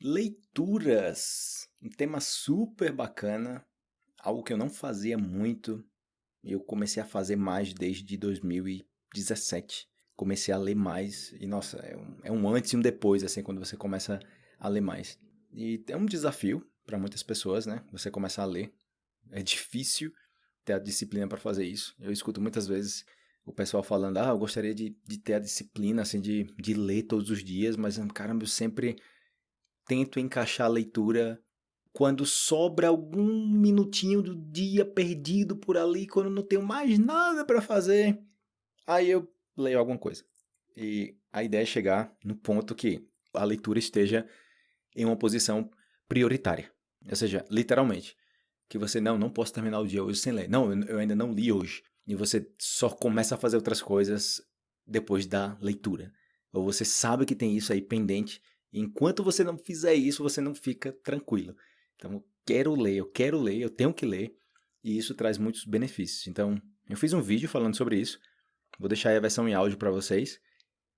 Leituras, um tema super bacana, algo que eu não fazia muito, eu comecei a fazer mais desde 2017. Comecei a ler mais e, nossa, é um antes e um depois, assim, quando você começa a ler mais. E é um desafio para muitas pessoas, né? Você começar a ler. É difícil ter a disciplina para fazer isso. Eu escuto muitas vezes o pessoal falando, eu gostaria de ter a disciplina, assim, de ler todos os dias, mas, caramba, eu sempre tento encaixar a leitura quando sobra algum minutinho do dia perdido por ali, quando não tenho mais nada para fazer, aí eu leio alguma coisa. E a ideia é chegar no ponto que a leitura esteja em uma posição prioritária. Ou seja, literalmente, que você não posso terminar o dia hoje sem ler. Não, eu ainda não li hoje. E você só começa a fazer outras coisas depois da leitura. Ou você sabe que tem isso aí pendente. E enquanto você não fizer isso, você não fica tranquilo. Então, eu quero ler, eu tenho que ler. E isso traz muitos benefícios. Então, eu fiz um vídeo falando sobre isso. Vou deixar aí a versão em áudio para vocês.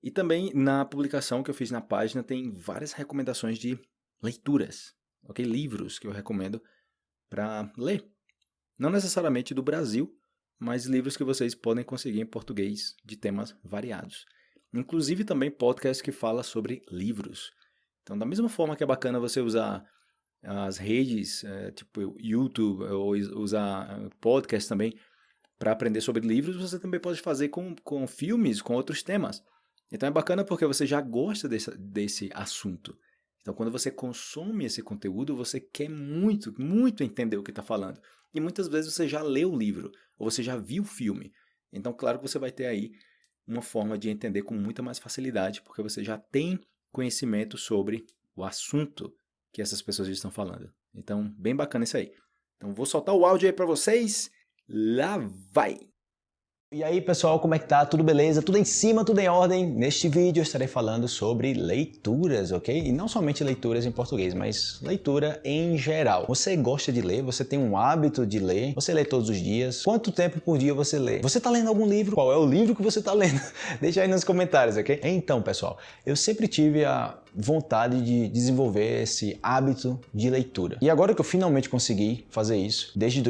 E também na publicação que eu fiz na página tem várias recomendações de leituras. Ok? Livros que eu recomendo para ler. Não necessariamente do Brasil, mas livros que vocês podem conseguir em português de temas variados. Inclusive também podcast que fala sobre livros. Então, da mesma forma que é bacana você usar as redes, tipo YouTube, ou usar podcast também para aprender sobre livros, você também pode fazer com filmes, com outros temas. Então é bacana porque você já gosta desse assunto. Então, quando você consome esse conteúdo, você quer muito, muito entender o que está falando. E muitas vezes você já leu o livro, ou você já viu o filme. Então, claro que você vai ter aí uma forma de entender com muita mais facilidade, porque você já tem conhecimento sobre o assunto que essas pessoas estão falando. Então, bem bacana isso aí. Então, vou soltar o áudio aí para vocês. Lá vai! E aí pessoal, como é que tá? Tudo beleza? Tudo em cima, tudo em ordem? Neste vídeo eu estarei falando sobre leituras, ok? E não somente leituras em português, mas leitura em geral. Você gosta de ler? Você tem um hábito de ler? Você lê todos os dias? Quanto tempo por dia você lê? Você tá lendo algum livro? Qual é o livro que você tá lendo? Deixa aí nos comentários, ok? Então pessoal, eu sempre tive a vontade de desenvolver esse hábito de leitura. E agora que eu finalmente consegui fazer isso, desde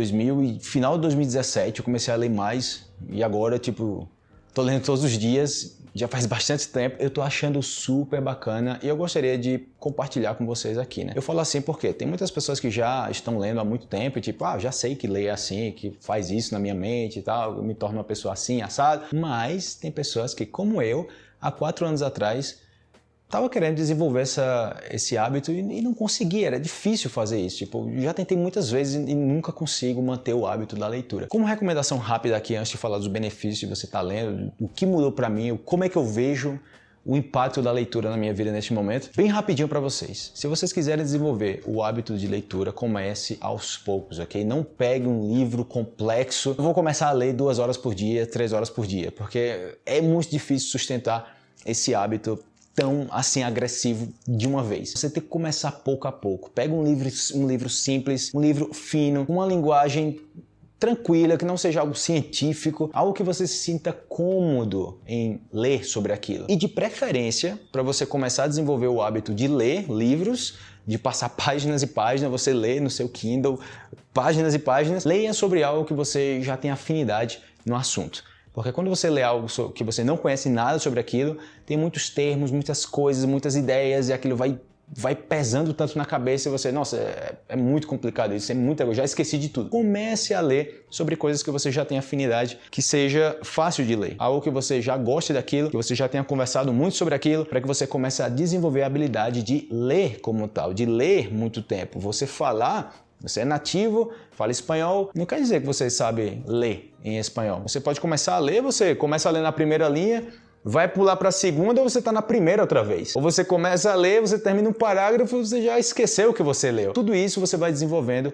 final de 2017 eu comecei a ler mais. E agora, tô lendo todos os dias, já faz bastante tempo, eu tô achando super bacana e eu gostaria de compartilhar com vocês aqui, né? Eu falo assim porque tem muitas pessoas que já estão lendo há muito tempo e já sei que lê assim, que faz isso na minha mente e tal, eu me torno uma pessoa assim, assado, mas tem pessoas que, como eu, há 4 anos atrás, estava querendo desenvolver esse hábito e não conseguia, era difícil fazer isso. Já tentei muitas vezes e nunca consigo manter o hábito da leitura. Como recomendação rápida aqui, antes de falar dos benefícios de você estar lendo, o que mudou para mim, como é que eu vejo o impacto da leitura na minha vida neste momento, bem rapidinho para vocês. Se vocês quiserem desenvolver o hábito de leitura, comece aos poucos, ok? Não pegue um livro complexo. Eu vou começar a ler 2 horas por dia, 3 horas por dia, porque é muito difícil sustentar esse hábito tão assim agressivo de uma vez. Você tem que começar pouco a pouco. Pega um livro simples, um livro fino, uma linguagem tranquila, que não seja algo científico, algo que você se sinta cômodo em ler sobre aquilo. E de preferência, para você começar a desenvolver o hábito de ler livros, de passar páginas e páginas, você lê no seu Kindle, páginas e páginas, leia sobre algo que você já tem afinidade no assunto. Porque quando você lê algo que você não conhece nada sobre aquilo, tem muitos termos, muitas coisas, muitas ideias e aquilo vai pesando tanto na cabeça e você, nossa, é muito complicado isso, eu já esqueci de tudo. Comece a ler sobre coisas que você já tem afinidade, que seja fácil de ler. Algo que você já goste daquilo, que você já tenha conversado muito sobre aquilo, para que você comece a desenvolver a habilidade de ler como tal, de ler muito tempo. Você é nativo, fala espanhol, não quer dizer que você sabe ler em espanhol. Você pode começar a ler, você começa a ler na primeira linha, vai pular para a segunda ou você está na primeira outra vez. Ou você começa a ler, você termina um parágrafo e você já esqueceu o que você leu. Tudo isso você vai desenvolvendo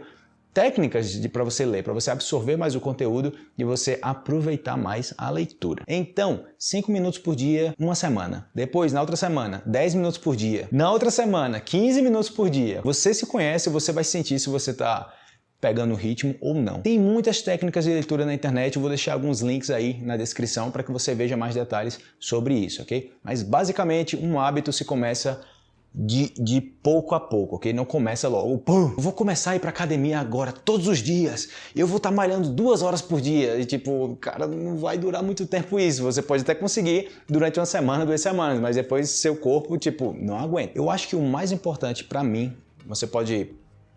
técnicas para você ler, para você absorver mais o conteúdo e você aproveitar mais a leitura. Então, 5 minutos por dia, uma semana. Depois, na outra semana, 10 minutos por dia. Na outra semana, 15 minutos por dia. Você se conhece, você vai sentir se você está pegando o ritmo ou não. Tem muitas técnicas de leitura na internet, eu vou deixar alguns links aí na descrição para que você veja mais detalhes sobre isso, ok? Mas basicamente, um hábito se começa de pouco a pouco, ok? Não começa logo, pum, eu vou começar a ir pra academia agora, todos os dias, eu vou estar malhando 2 horas por dia, e tipo, cara, não vai durar muito tempo isso, você pode até conseguir durante uma semana, 2 semanas, mas depois seu corpo, tipo, não aguenta. Eu acho que o mais importante pra mim, você pode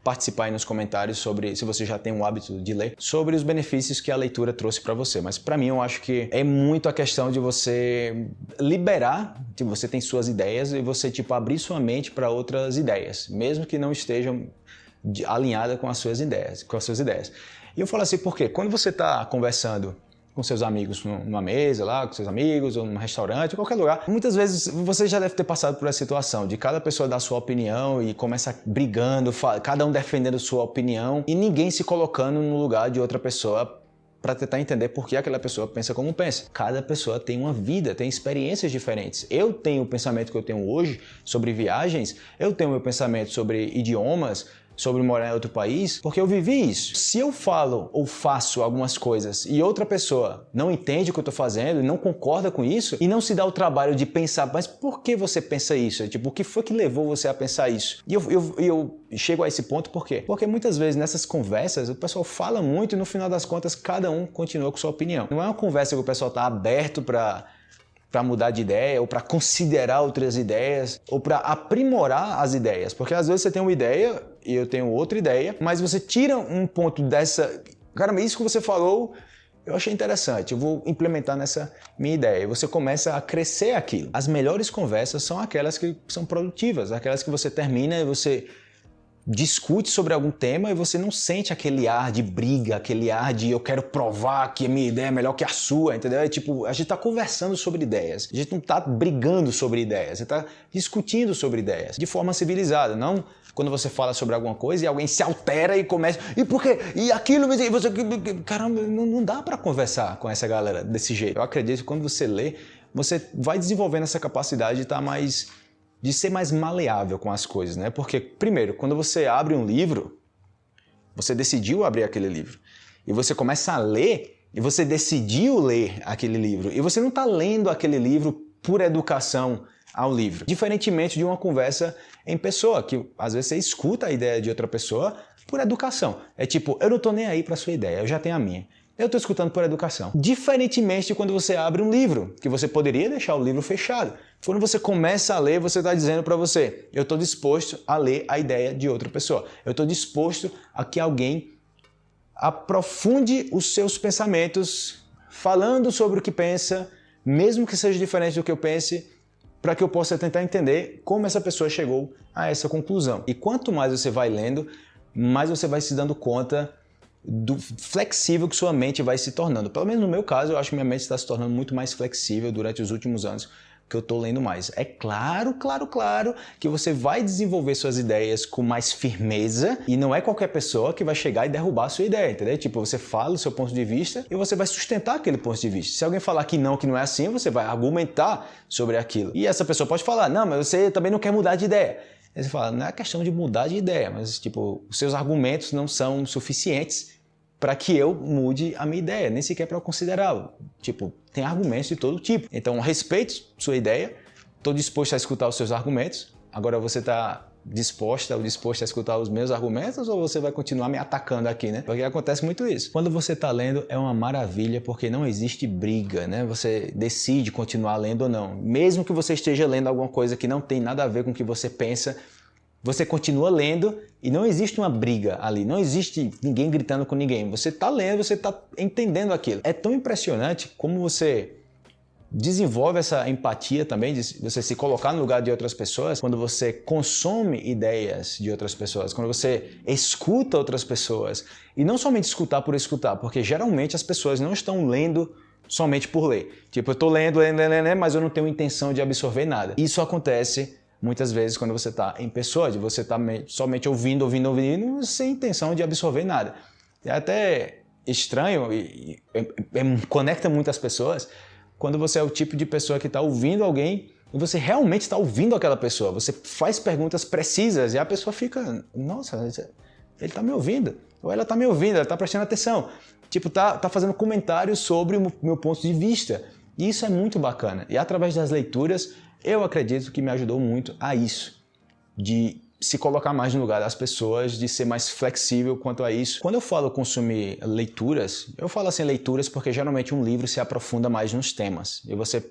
participar aí nos comentários sobre, se você já tem o hábito de ler, sobre os benefícios que a leitura trouxe para você. Mas para mim eu acho que é muito a questão de você liberar, tipo, você tem suas ideias e você tipo abrir sua mente para outras ideias, mesmo que não estejam alinhadas com as suas ideias. E eu falo assim porque quando você está conversando com seus amigos numa mesa lá, com seus amigos, ou num restaurante, em qualquer lugar. Muitas vezes você já deve ter passado por essa situação de cada pessoa dar sua opinião e começa brigando, cada um defendendo sua opinião e ninguém se colocando no lugar de outra pessoa para tentar entender por que aquela pessoa pensa como pensa. Cada pessoa tem uma vida, tem experiências diferentes. Eu tenho o pensamento que eu tenho hoje sobre viagens, eu tenho o meu pensamento sobre idiomas, sobre morar em outro país, porque eu vivi isso. Se eu falo ou faço algumas coisas e outra pessoa não entende o que eu estou fazendo, não concorda com isso e não se dá o trabalho de pensar, mas por que você pensa isso? Tipo, o que foi que levou você a pensar isso? E eu chego a esse ponto por quê? Porque muitas vezes nessas conversas o pessoal fala muito e no final das contas cada um continua com sua opinião. Não é uma conversa que o pessoal está aberto para mudar de ideia, ou para considerar outras ideias, ou para aprimorar as ideias. Porque às vezes você tem uma ideia e eu tenho outra ideia, mas você tira um ponto dessa... Cara, isso que você falou, eu achei interessante, eu vou implementar nessa minha ideia. E você começa a crescer aquilo. As melhores conversas são aquelas que são produtivas, aquelas que você termina e você discute sobre algum tema e você não sente aquele ar de briga, aquele ar de eu quero provar que a minha ideia é melhor que a sua, entendeu? É tipo, a gente tá conversando sobre ideias, a gente não tá brigando sobre ideias, você tá discutindo sobre ideias de forma civilizada, não quando você fala sobre alguma coisa e alguém se altera e começa, e por quê? E aquilo, e você... Caramba, não dá pra conversar com essa galera desse jeito. Eu acredito que quando você lê, você vai desenvolvendo essa capacidade de estar de ser mais maleável com as coisas, né? Porque, primeiro, quando você abre um livro, você decidiu abrir aquele livro, e você começa a ler, e você decidiu ler aquele livro, e você não está lendo aquele livro por educação ao livro. Diferentemente de uma conversa em pessoa, que às vezes você escuta a ideia de outra pessoa por educação. É tipo, eu não estou nem aí para a sua ideia, eu já tenho a minha. Eu estou escutando por educação. Diferentemente de quando você abre um livro, que você poderia deixar o livro fechado. Quando você começa a ler, você está dizendo para você, eu estou disposto a ler a ideia de outra pessoa. Eu estou disposto a que alguém aprofunde os seus pensamentos, falando sobre o que pensa, mesmo que seja diferente do que eu pense, para que eu possa tentar entender como essa pessoa chegou a essa conclusão. E quanto mais você vai lendo, mais você vai se dando conta do flexível que sua mente vai se tornando. Pelo menos no meu caso, eu acho que minha mente está se tornando muito mais flexível durante os últimos anos que eu estou lendo mais. É claro que você vai desenvolver suas ideias com mais firmeza e não é qualquer pessoa que vai chegar e derrubar a sua ideia, entendeu? Tipo, você fala o seu ponto de vista e você vai sustentar aquele ponto de vista. Se alguém falar que não é assim, você vai argumentar sobre aquilo. E essa pessoa pode falar, não, mas você também não quer mudar de ideia. Aí você fala, não é questão de mudar de ideia, mas tipo, os seus argumentos não são suficientes para que eu mude a minha ideia, nem sequer para eu considerá-lo. Tipo, tem argumentos de todo tipo. Então, respeito sua ideia, estou disposto a escutar os seus argumentos. Agora você está disposto a escutar os meus argumentos ou você vai continuar me atacando aqui, né? Porque acontece muito isso. Quando você está lendo é uma maravilha porque não existe briga, né? Você decide continuar lendo ou não. Mesmo que você esteja lendo alguma coisa que não tem nada a ver com o que você pensa, você continua lendo e não existe uma briga ali, não existe ninguém gritando com ninguém. Você está lendo, você está entendendo aquilo. É tão impressionante como você desenvolve essa empatia também, de você se colocar no lugar de outras pessoas, quando você consome ideias de outras pessoas, quando você escuta outras pessoas. E não somente escutar por escutar, porque geralmente as pessoas não estão lendo somente por ler. Tipo, eu estou lendo, mas eu não tenho intenção de absorver nada. Isso acontece muitas vezes quando você está em pessoa, de você estar somente ouvindo, sem intenção de absorver nada. É até estranho e conecta muitas pessoas quando você é o tipo de pessoa que está ouvindo alguém e você realmente está ouvindo aquela pessoa. Você faz perguntas precisas e a pessoa fica, nossa, ele está me ouvindo, ou ela está me ouvindo, ela está prestando atenção. Tipo, tá fazendo comentários sobre o meu ponto de vista. E isso é muito bacana. E através das leituras, eu acredito que me ajudou muito a isso. de se colocar mais no lugar das pessoas, de ser mais flexível quanto a isso. Quando eu falo consumir leituras, eu falo assim leituras porque geralmente um livro se aprofunda mais nos temas. E você,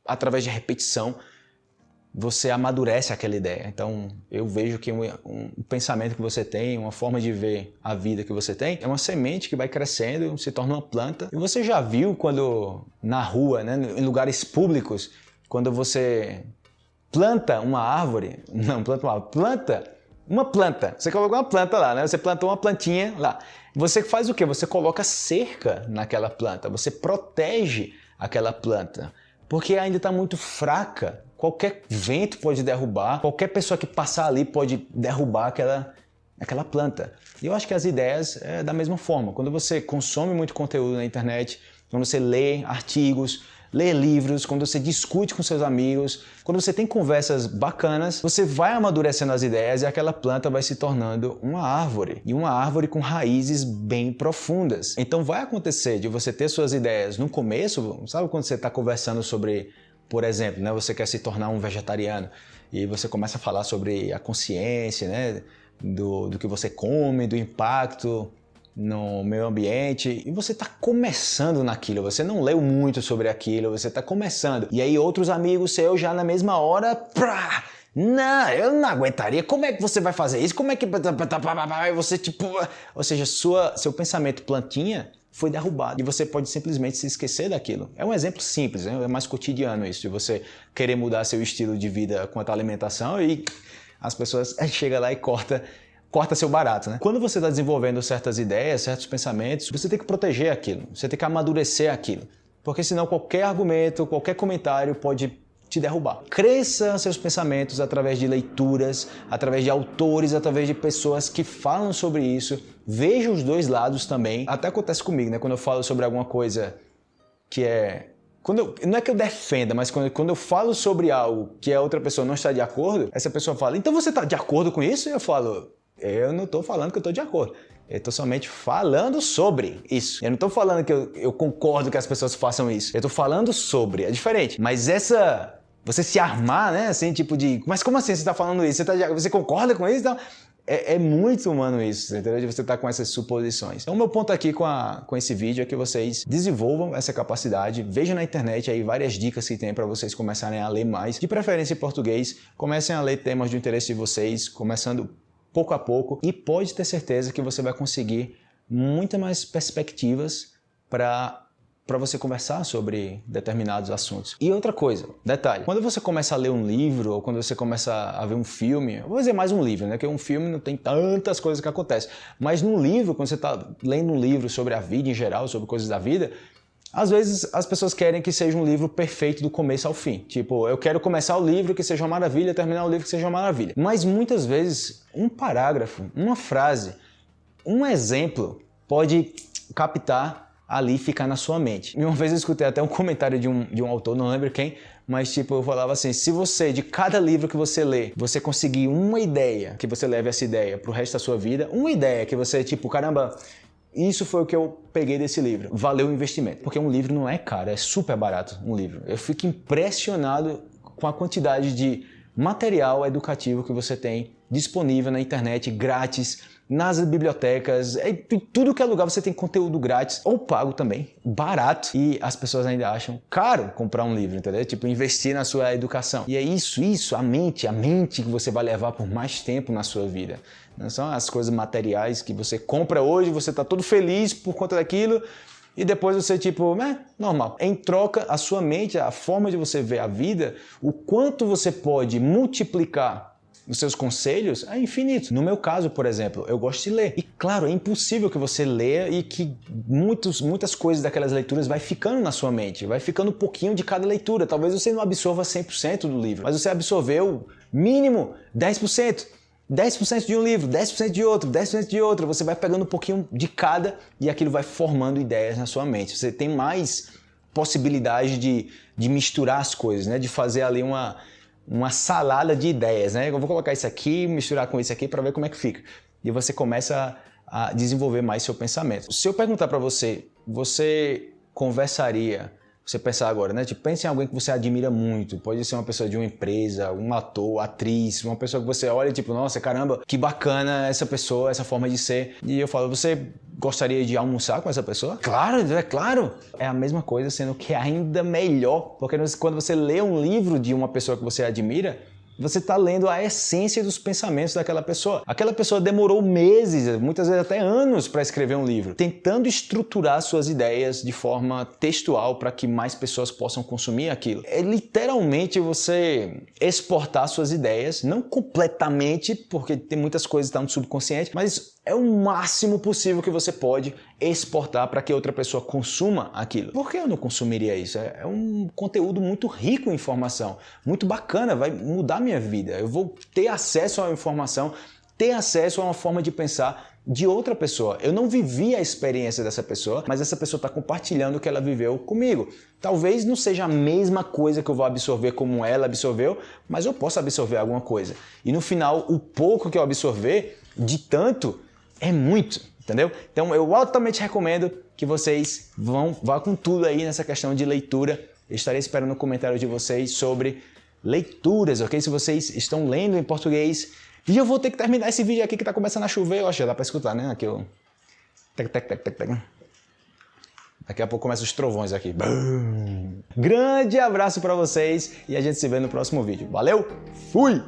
através de repetição, você amadurece aquela ideia. Então, eu vejo que um pensamento que você tem, uma forma de ver a vida que você tem, é uma semente que vai crescendo, se torna uma planta. E você já viu quando, na rua, né, em lugares públicos, quando você planta uma árvore, não, planta uma planta. Você colocou uma planta lá, né? Você plantou uma plantinha lá. Você faz o quê? Você coloca cerca naquela planta, você protege aquela planta, porque ainda está muito fraca. Qualquer vento pode derrubar, qualquer pessoa que passar ali pode derrubar aquela planta. E eu acho que as ideias é da mesma forma. Quando você consome muito conteúdo na internet, quando você lê artigos, lê livros, quando você discute com seus amigos, quando você tem conversas bacanas, você vai amadurecendo as ideias e aquela planta vai se tornando uma árvore. E uma árvore com raízes bem profundas. Então vai acontecer de você ter suas ideias no começo, sabe quando você está conversando sobre, por exemplo, né, você quer se tornar um vegetariano e você começa a falar sobre a consciência, né, do que você come, do impacto no meio ambiente, e você está começando naquilo, você não leu muito sobre aquilo, você está começando. E aí outros amigos seus já na mesma hora, não, eu não aguentaria, como é que você vai fazer isso? Como é que... Você tipo... Ou seja, seu pensamento plantinha foi derrubado e você pode simplesmente se esquecer daquilo. É um exemplo simples, né? É mais cotidiano isso, de você querer mudar seu estilo de vida quanto à alimentação e as pessoas chegam lá e corta seu barato, né? Quando você está desenvolvendo certas ideias, certos pensamentos, você tem que proteger aquilo, você tem que amadurecer aquilo, porque senão qualquer argumento, qualquer comentário pode te derrubar. Cresça seus pensamentos através de leituras, através de autores, através de pessoas que falam sobre isso. Veja os dois lados também. Até acontece comigo, né? Quando eu falo sobre alguma coisa que é... não é que eu defenda, mas quando eu falo sobre algo que a outra pessoa não está de acordo, essa pessoa fala, então você está de acordo com isso? E eu falo, eu não estou falando que eu estou de acordo. Eu estou somente falando sobre isso. Eu não estou falando que eu concordo que as pessoas façam isso. Eu estou falando sobre. É diferente. Mas você se armar, né? Assim, tipo de... Mas como assim você está falando isso? Você concorda com isso? Então, é muito humano isso, entendeu? De você estar com essas suposições. Então, o meu ponto aqui com esse vídeo é que vocês desenvolvam essa capacidade. Vejam na internet aí várias dicas que tem para vocês começarem a ler mais. De preferência em português. Comecem a ler temas de interesse de vocês, começando pouco a pouco, e pode ter certeza que você vai conseguir muitas mais perspectivas para você conversar sobre determinados assuntos. E outra coisa, detalhe, quando você começa a ler um livro, ou quando você começa a ver um filme, eu vou dizer mais um livro, né? Porque um filme não tem tantas coisas que acontecem, mas num livro, quando você está lendo um livro sobre a vida em geral, sobre coisas da vida, às vezes as pessoas querem que seja um livro perfeito do começo ao fim. Tipo, eu quero começar o livro que seja uma maravilha, terminar o livro que seja uma maravilha. Mas muitas vezes um parágrafo, uma frase, um exemplo pode captar ali e ficar na sua mente. E uma vez eu escutei até um comentário de um autor, não lembro quem, mas tipo, eu falava assim, se você, de cada livro que você lê, você conseguir uma ideia, que você leve essa ideia pro resto da sua vida, uma ideia que você, tipo, caramba... Isso foi o que eu peguei desse livro. Valeu o investimento. Porque um livro não é caro, é super barato um livro. Eu fico impressionado com a quantidade de material educativo que você tem disponível na internet, grátis, nas bibliotecas, em tudo que é lugar você tem conteúdo grátis, ou pago também, barato. E as pessoas ainda acham caro comprar um livro, entendeu? Tipo, investir na sua educação. E é isso, a mente que você vai levar por mais tempo na sua vida. Não são as coisas materiais que você compra hoje, você está todo feliz por conta daquilo, e depois você tipo, normal. Em troca, a sua mente, a forma de você ver a vida, o quanto você pode multiplicar os seus conselhos é infinito. No meu caso, por exemplo, eu gosto de ler. E claro, é impossível que você leia e que muitas coisas daquelas leituras vai ficando na sua mente, vai ficando um pouquinho de cada leitura. Talvez você não absorva 100% do livro, mas você absorveu mínimo 10%. 10% de um livro, 10% de outro, 10% de outro. Você vai pegando um pouquinho de cada e aquilo vai formando ideias na sua mente. Você tem mais possibilidade de misturar as coisas, né? De fazer ali uma salada de ideias, né? Eu vou colocar isso aqui, misturar com isso aqui para ver como é que fica. E você começa a desenvolver mais seu pensamento. Se eu perguntar para você, você conversaria você pensar agora, né? Tipo, pense em alguém que você admira muito. Pode ser uma pessoa de uma empresa, um ator, atriz, uma pessoa que você olha e tipo, nossa, caramba, que bacana essa pessoa, essa forma de ser. E eu falo, você gostaria de almoçar com essa pessoa? Claro, é claro. É a mesma coisa, sendo que é ainda melhor. Porque quando você lê um livro de uma pessoa que você admira, você está lendo a essência dos pensamentos daquela pessoa. Aquela pessoa demorou meses, muitas vezes até anos, para escrever um livro, tentando estruturar suas ideias de forma textual para que mais pessoas possam consumir aquilo. É literalmente você exportar suas ideias, não completamente, porque tem muitas coisas que estão no subconsciente, mas é o máximo possível que você pode exportar para que outra pessoa consuma aquilo. Por que eu não consumiria isso? É um conteúdo muito rico em informação, muito bacana, vai mudar minha vida. Eu vou ter acesso à informação, ter acesso a uma forma de pensar de outra pessoa. Eu não vivi a experiência dessa pessoa, mas essa pessoa está compartilhando o que ela viveu comigo. Talvez não seja a mesma coisa que eu vou absorver como ela absorveu, mas eu posso absorver alguma coisa. E no final, o pouco que eu absorver, de tanto, é muito, entendeu? Então eu altamente recomendo que vocês vá com tudo aí nessa questão de leitura. Eu estarei esperando o comentário de vocês sobre leituras, ok? Se vocês estão lendo em português. E eu vou ter que terminar esse vídeo aqui que tá começando a chover. Eu acho que já dá pra escutar, né? Aqui o... Daqui a pouco começam os trovões aqui. Grande abraço pra vocês e a gente se vê no próximo vídeo. Valeu, fui!